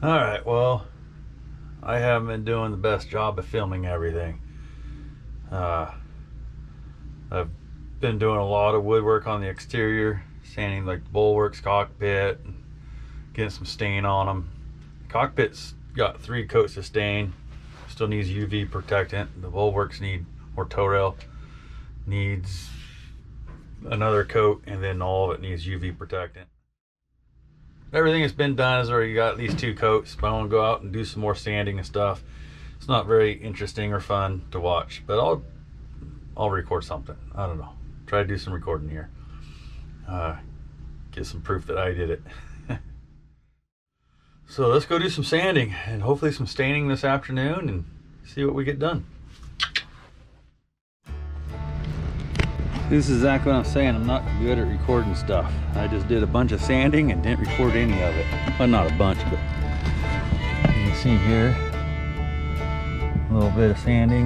Alright, well, I haven't been doing the best job of filming everything. I've been doing a lot of woodwork on the exterior, sanding like the bulwarks, cockpit, getting some stain on them. The cockpit's got 3 coats of stain, still needs UV protectant. The bulwarks need, or toe rail, needs another coat, and then all of it needs UV protectant. Everything that's been done has already got at least 2 coats, but I want to go out and do some more sanding and stuff. It's not very interesting or fun to watch, but I'll record something. I don't know. Try to do some recording here. Get some proof that I did it. So let's go do some sanding and hopefully some staining this afternoon and see what we get done. This is exactly what I'm saying. I'm not good at recording stuff. I just did a bunch of sanding and didn't record any of it. Well, not a bunch, but you can see here a little bit of sanding.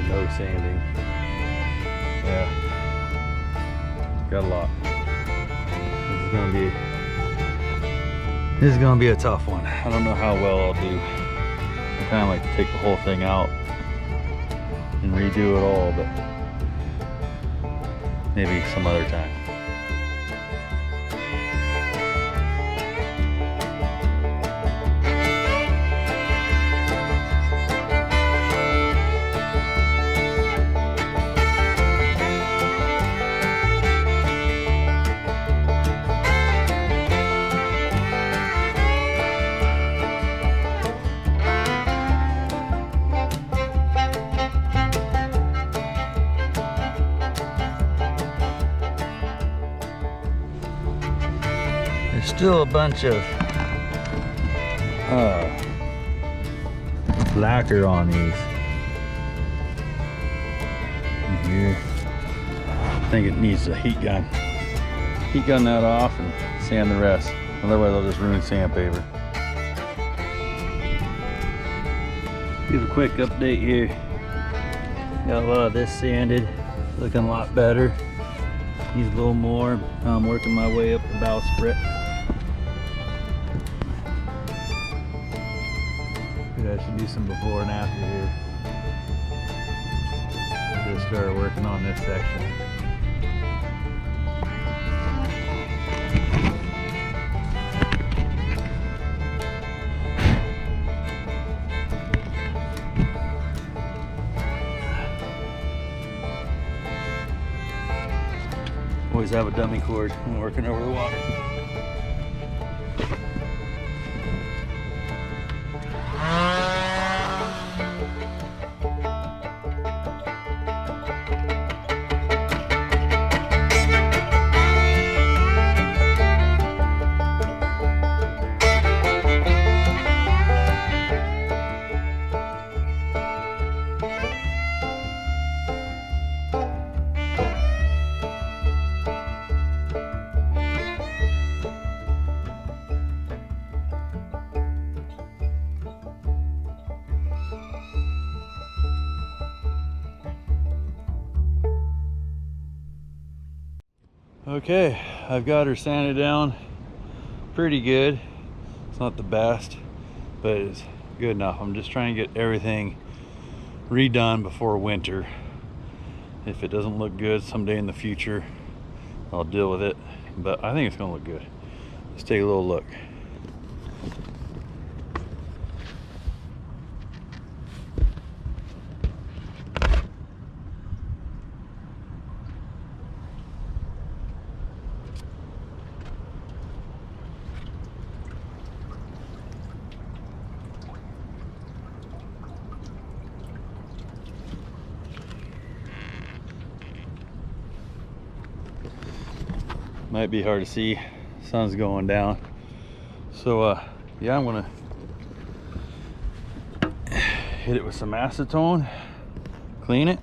No sanding. Yeah, got a lot. This is gonna be a tough one. I don't know how well I'll do. I kind of like to take the whole thing out and redo it all, but maybe some other time. There's still a bunch of lacquer on these. Here, I think it needs a heat gun. Heat gun that off and sand the rest. Otherwise, I'll just ruin sandpaper. Give a quick update here. Got a lot of this sanded, looking a lot better. Needs a little more. I'm working my way up the bowsprit. I should do some before and after here. I just started working on this section. Always have a dummy cord when working over the water. Okay, I've got her sanded down pretty good. It's not the best, but it's good enough. I'm just trying to get everything redone before winter. If it doesn't look good someday in the future, I'll deal with it, but I think it's gonna look good. Let's take a little look. Might be hard to see, sun's going down. So yeah, I'm gonna hit it with some acetone, clean it,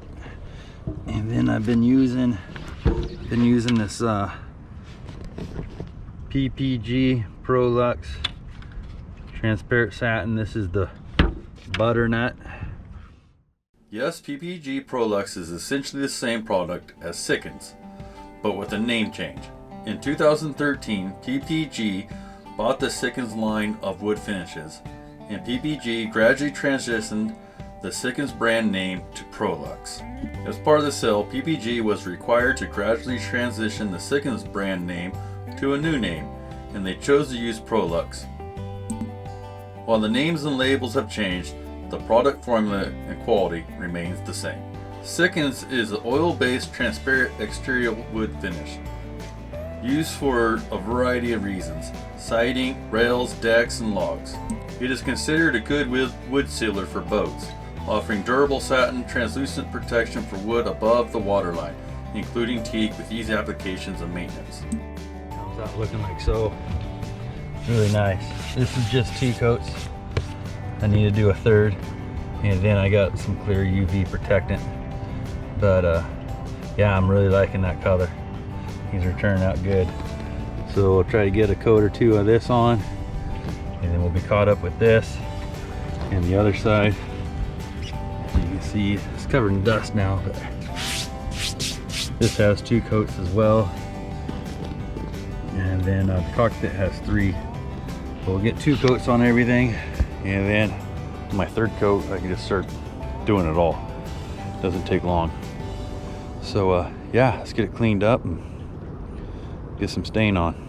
and then I've been using this PPG Proluxe transparent satin. This is the Butternut. Yes, PPG Proluxe is essentially the same product as Sikkens, but with a name change. In 2013, PPG bought the Sikkens line of wood finishes, and PPG gradually transitioned the Sikkens brand name to Proluxe. As part of the sale, PPG was required to gradually transition the Sikkens brand name to a new name, and they chose to use Proluxe. While the names and labels have changed, the product formula and quality remains the same. Sikkens is an oil-based transparent exterior wood finish, used for a variety of reasons: siding, rails, decks, and logs. It is considered a good wood sealer for boats, offering durable satin translucent protection for wood above the waterline, including teak with easy applications and maintenance. Comes out looking like so. Really nice. This is just 2 coats. I need to do a third, and then I got some clear UV protectant. But yeah, I'm really liking that color. These are turning out good. So we'll try to get a coat or 2 of this on, and then we'll be caught up with this. And the other side, you can see it's covered in dust now, but this has 2 coats as well. And then the cockpit has 3. We'll get 2 coats on everything, and then my 3rd coat I can just start doing it all. Doesn't take long. So yeah, let's get it cleaned up and get some stain on.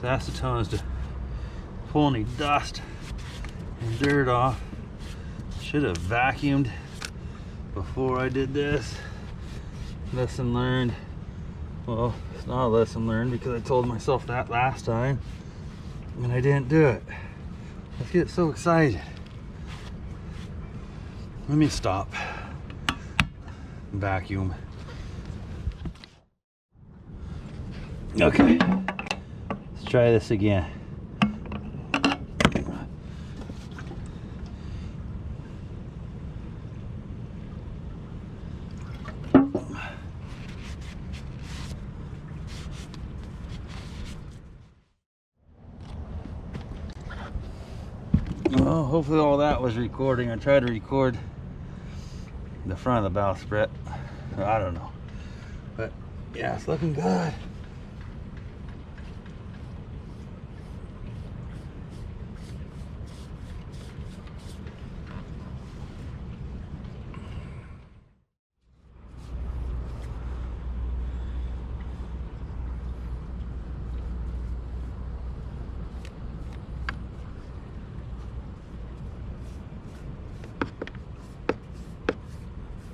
Acetone is to pull any dust and dirt off. Should have vacuumed before I did this. Lesson learned. Well, it's not a lesson learned because I told myself that last time and I didn't do it. I get so excited. Let me stop. Vacuum. Okay. Try this again. Well, hopefully all that was recording. I tried to record the front of the bowsprit. I don't know, but yeah, it's looking good.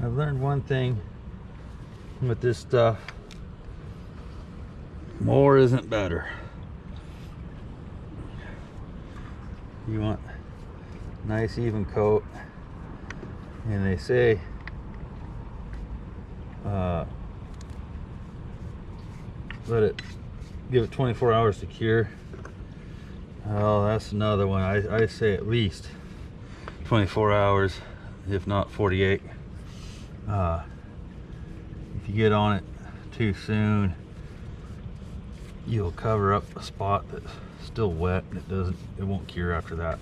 I've learned one thing with this stuff: more isn't better. You want nice even coat, and they say give it 24 hours to cure. Oh, that's another one. I say at least 24 hours, if not 48. If you get on it too soon, you'll cover up a spot that's still wet, and it won't cure after that.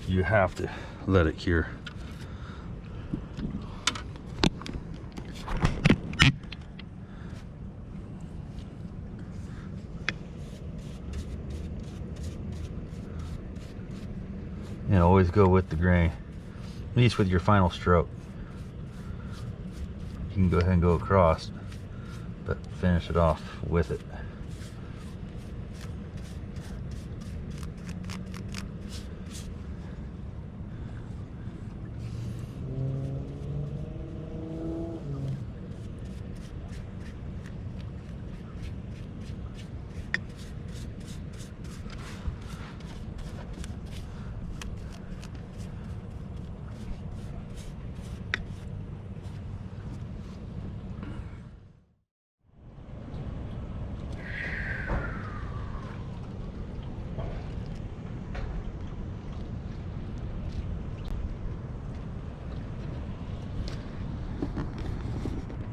You have to let it cure. And always go with the grain, at least with your final stroke. You can go ahead and go across, but finish it off with it.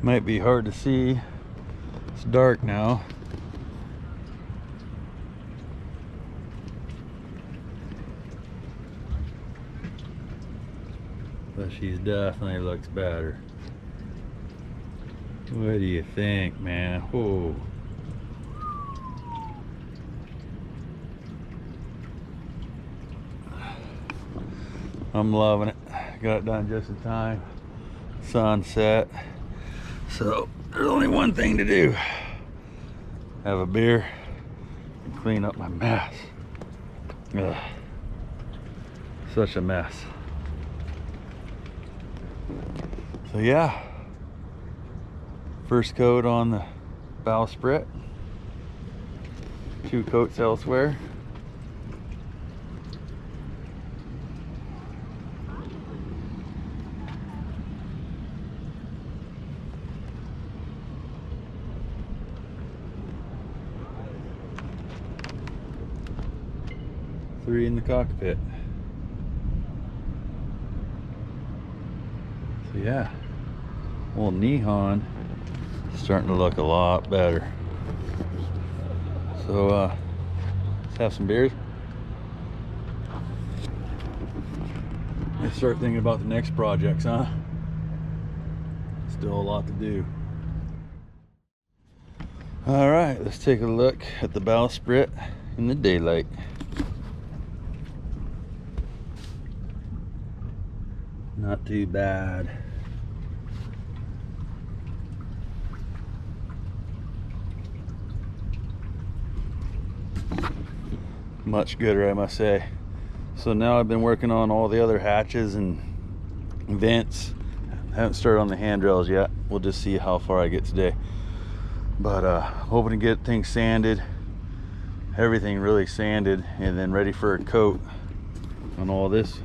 Might be hard to see. It's dark now. But she definitely looks better. What do you think, man? Whoa. I'm loving it. Got it done just in time. Sunset. So there's only one thing to do. Have a beer and clean up my mess. Ugh. Such a mess. So yeah, first coat on the bowsprit, 2 coats elsewhere. Three in the cockpit. So yeah, old Nihon starting to look a lot better. So let's have some beers. Let's start thinking about the next projects, huh? Still a lot to do. All right, let's take a look at the bowsprit in the daylight. Not too bad. Much gooder, I must say. So now I've been working on all the other hatches and vents. I haven't started on the handrails yet. We'll just see how far I get today. But hoping to get things sanded, everything really sanded, and then ready for a coat on all this.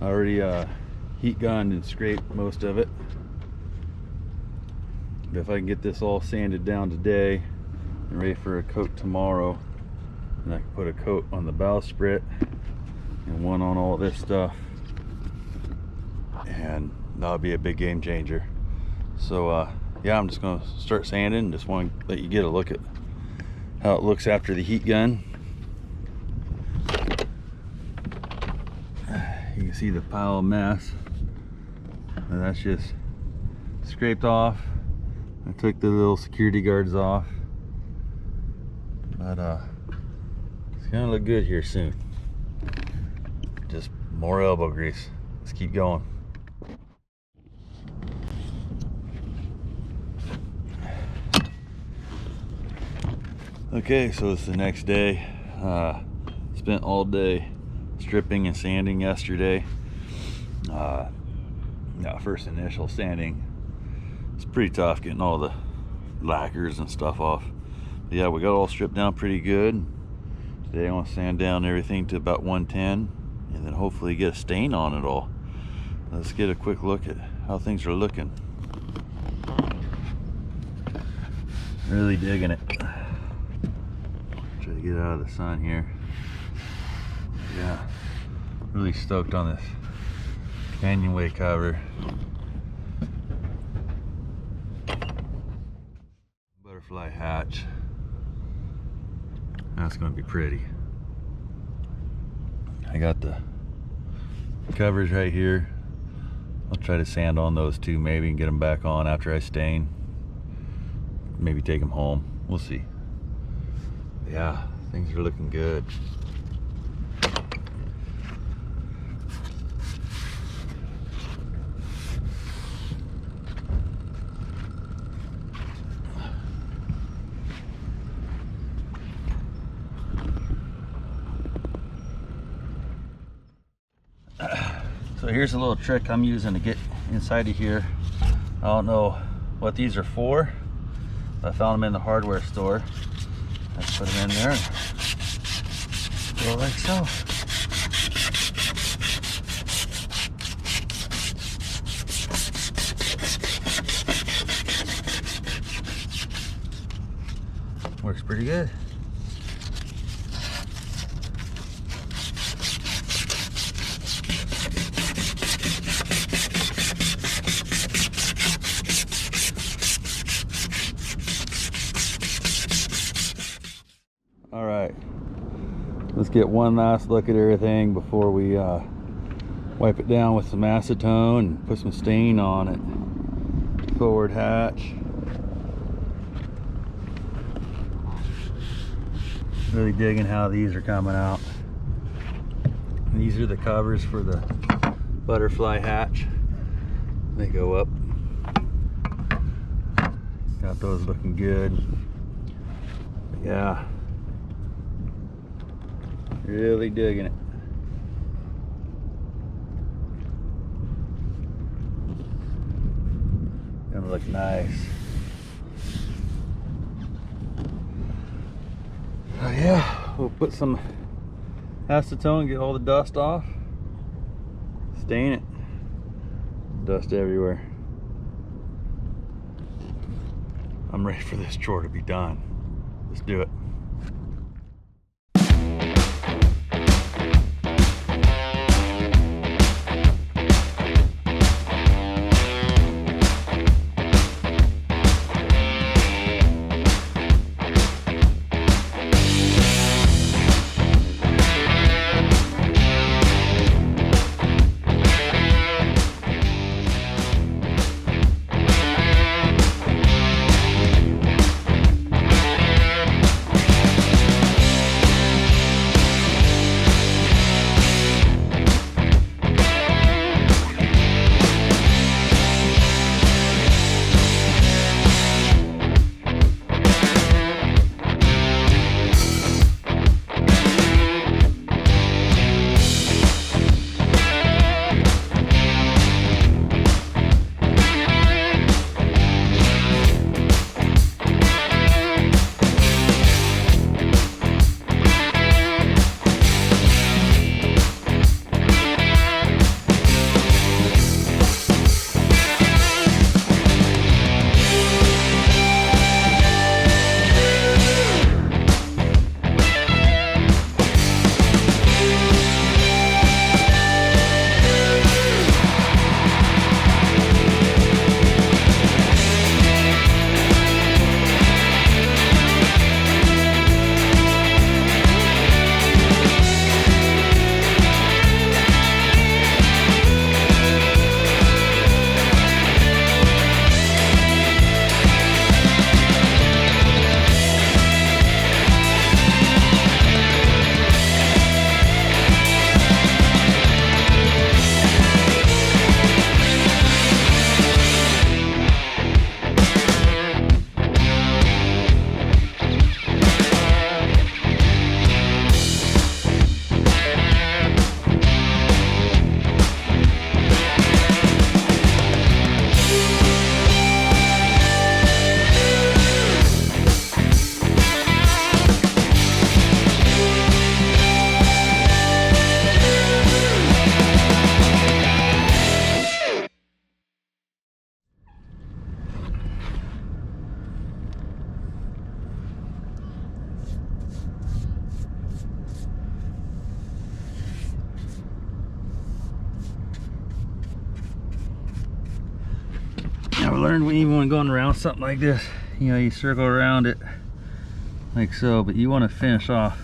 I already heat gunned and scraped most of it. But if I can get this all sanded down today and ready for a coat tomorrow, then I can put a coat on the bowsprit and one on all this stuff, and that'll be a big game changer. So yeah, I'm just gonna start sanding. Just want to let you get a look at how it looks after the heat gun. You can see the pile of mess, and that's just scraped off. I took the little security guards off, but it's gonna look good here soon. Just more elbow grease. Let's keep going. Okay, so it's the next day. Spent all day stripping and sanding yesterday. First initial sanding, it's pretty tough getting all the lacquers and stuff off. But yeah, we got all stripped down pretty good. Today I want to sand down everything to about 110 and then hopefully get a stain on it all. Let's get a quick look at how things are looking. Really digging it. Try to get out of the sun here. Yeah, really stoked on this Canyonway cover. Butterfly hatch. That's going to be pretty. I got the covers right here. I'll try to sand on those too, maybe, and get them back on after I stain. Maybe take them home. We'll see. Yeah, things are looking good. So here's a little trick I'm using to get inside of here. I don't know what these are for. I found them in the hardware store. Let's put them in there. Go like so. Works pretty good. All right, let's get one last look at everything before we wipe it down with some acetone and put some stain on it. Forward hatch. Really digging how these are coming out. And these are the covers for the butterfly hatch. They go up. Got those looking good. Yeah, really digging it. Gonna look nice. Oh yeah, we'll put some acetone, get all the dust off, stain it. Dust everywhere. I'm ready for this chore to be done. Let's do it. I've learned even when going around something like this, you know, you circle around it like so, but you want to finish off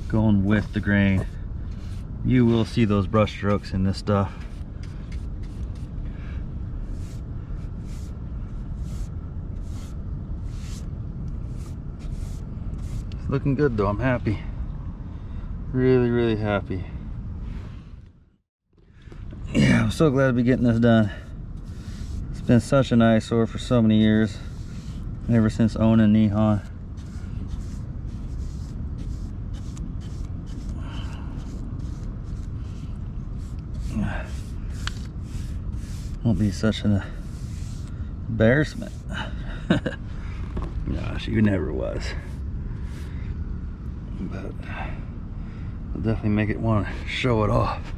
going with the grain. You will see those brush strokes in this stuff. It's looking good though. I'm happy. Really, really happy. Yeah, I'm so glad to be getting this done. It's been such an eyesore for so many years, ever since owning Nihon. Won't be such an embarrassment. No, she never was. But I'll definitely make it want to show it off.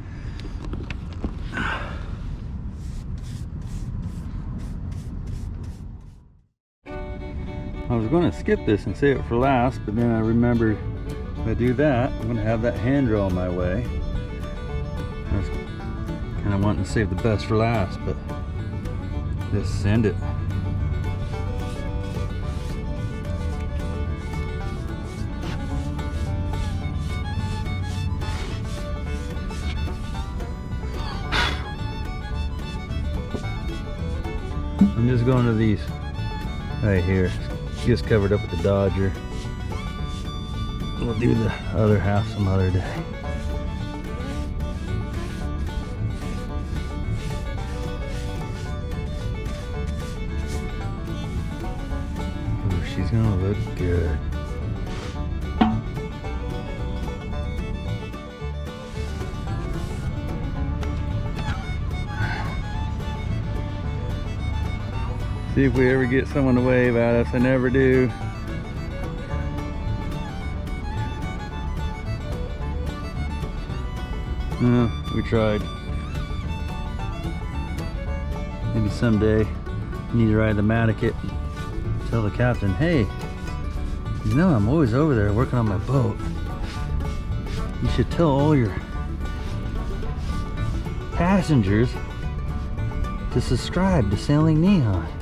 I was going to skip this and save it for last, but then I remembered if I do that, I'm going to have that hand drill in my way. I was kind of wanting to save the best for last, but just send it. I'm just going to these right here. Just covered up with the Dodger. We'll do the other half some other day. Ooh, she's gonna look good. See if we ever get someone to wave at us. I never do. No, we tried. Maybe someday you need to ride the Matticat. Tell the captain, hey, you know I'm always over there working on my boat. You should tell all your passengers to subscribe to Sailing Neon.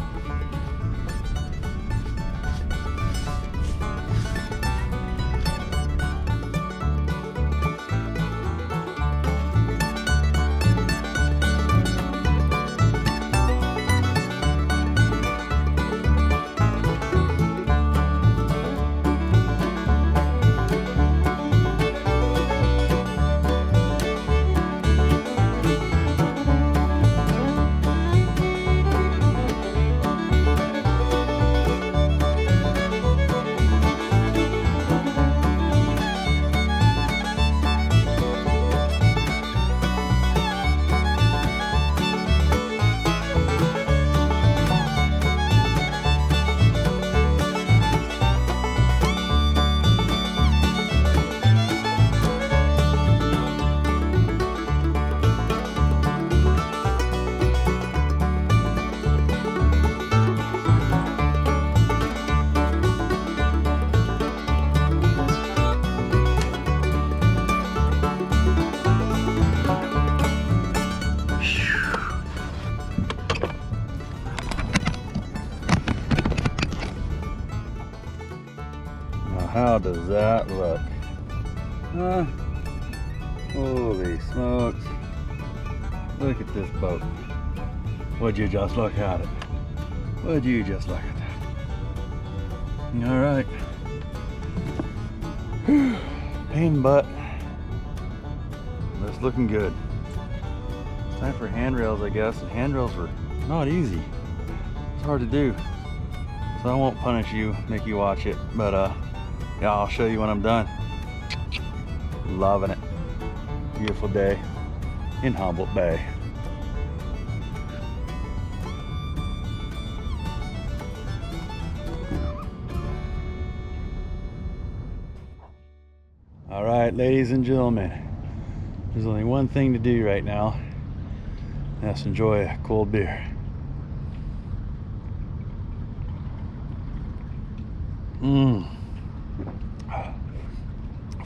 How does that look? Huh? Holy smokes. Look at this boat. Would you just look at it? Would you just look at that? All right. Pain butt. But it's looking good. It's time for handrails, I guess. And handrails were not easy. It's hard to do. So I won't punish you, make you watch it. But yeah, I'll show you when I'm done. Loving it. Beautiful day in Humboldt Bay. All right, ladies and gentlemen, there's only one thing to do right now. That's enjoy a cold beer.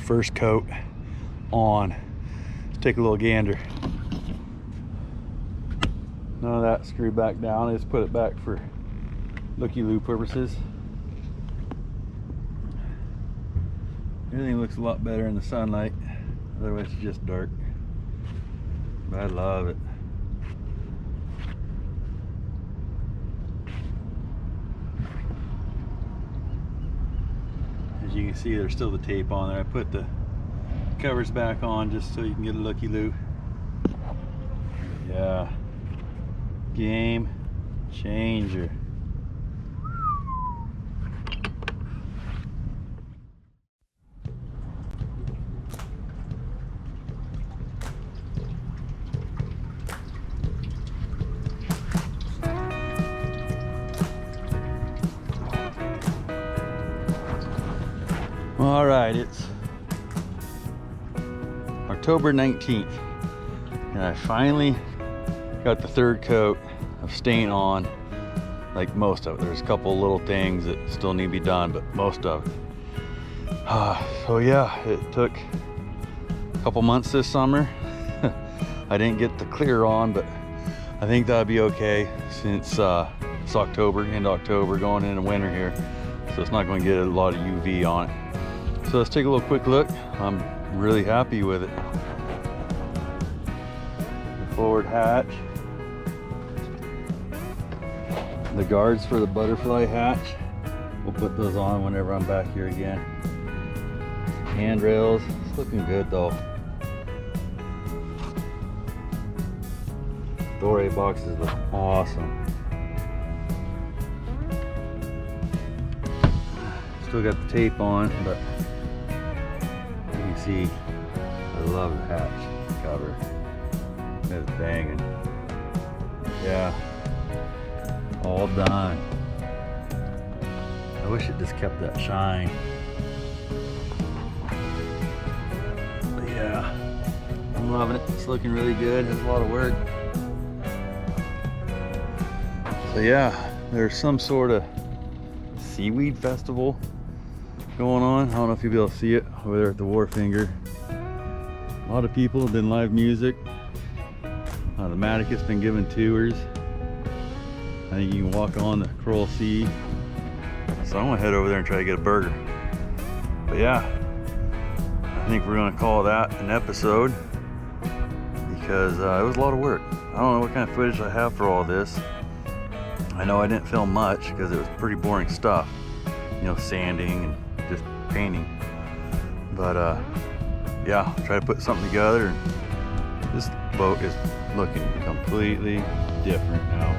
First coat on. Let's take a little gander. None of that screwed back down. I just put it back for looky-loo purposes. Everything looks a lot better in the sunlight. Otherwise it's just dark. But I love it. As you can see, there's still the tape on there. I put the covers back on just so you can get a looky-loo. Yeah. Game changer. All right, it's October 19th, and I finally got the third coat of stain on, like most of it. There's a couple little things that still need to be done, but most of it. So yeah, it took a couple months this summer. I didn't get the clear on, but I think that'll be okay since it's October, end of October, going into winter here. So it's not going to get a lot of UV on it. So let's take a little quick look. I'm really happy with it. The forward hatch. The guards for the butterfly hatch. We'll put those on whenever I'm back here again. Handrails, it's looking good though. Dory boxes look awesome. Still got the tape on, but you can see I love the hatch cover. It's banging. Yeah, all done. I wish it just kept that shine. But yeah, I'm loving it. It's looking really good. It's a lot of work. So yeah, there's some sort of seaweed festival going on. I don't know if you'll be able to see it over there at the Wharfinger. A lot of people have been live music. The Matic has been giving tours. I think you can walk on the Coral Sea. So I'm gonna head over there and try to get a burger. But yeah, I think we're gonna call that an episode because it was a lot of work. I don't know what kind of footage I have for all this. I know I didn't film much because it was pretty boring stuff, you know, sanding and just painting. But yeah, I'll try to put something together. This boat is looking completely different now.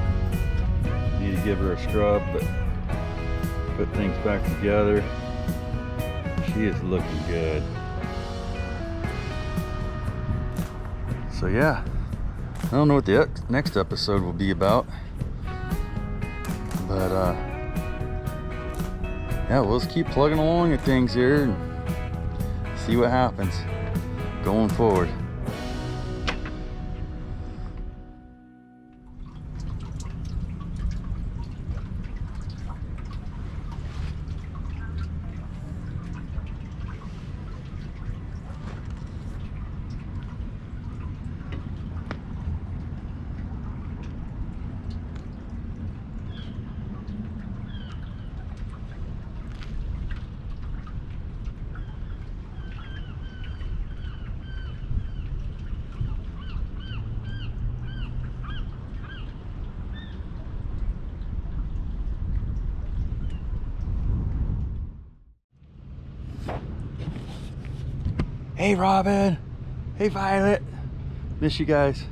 Need to give her a scrub, but put things back together. She is looking good. So yeah, I don't know what the next episode will be about. But yeah, we'll just keep plugging along at things here and see what happens going forward. Hey Robin, hey Violet, miss you guys.